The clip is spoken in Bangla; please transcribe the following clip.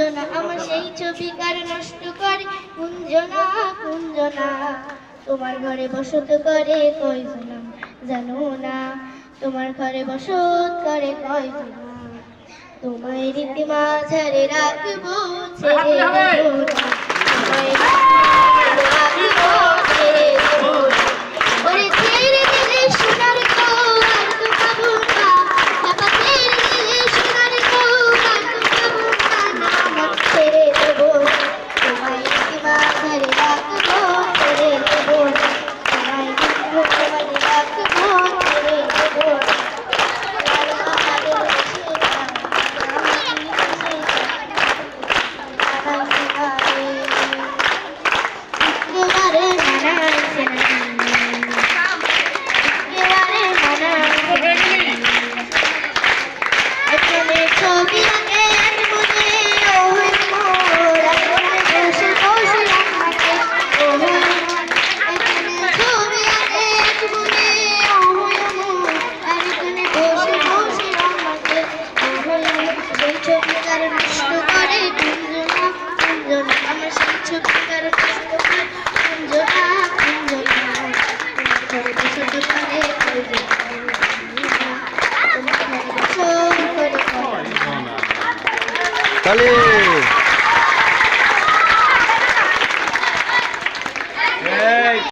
কুঞ্জনা আমার সেই ছবি কার নষ্ট করে কুঞ্জনা কুঞ্জনা তোমার ঘরে বসত করে কয়জনা জানো না তোমার ঘরে বসত করে কয়জনা তোমায় রীতি মাঝারে রাখবো ছেড়ে দেবো না তোমায় রাখবো ছেড়ে দেবো না ওরে ছেড়ে দিলে সোনার কো আর তো পাবো না বাবা ছেড়ে দিলে সোনার কো আর তো পাবো না আমার ছেড়ে দেবো না তোমায় রীতি মাঝারে রাখবো ছেড়ে দেবো না তোমায় রীতি মাঝারে রাখবো ছেড়ে দেবো না আমার সেই ছবি কার নষ্ট করে কুঞ্জনা কুঞ্জনা ঘরে বসত করে তাহলে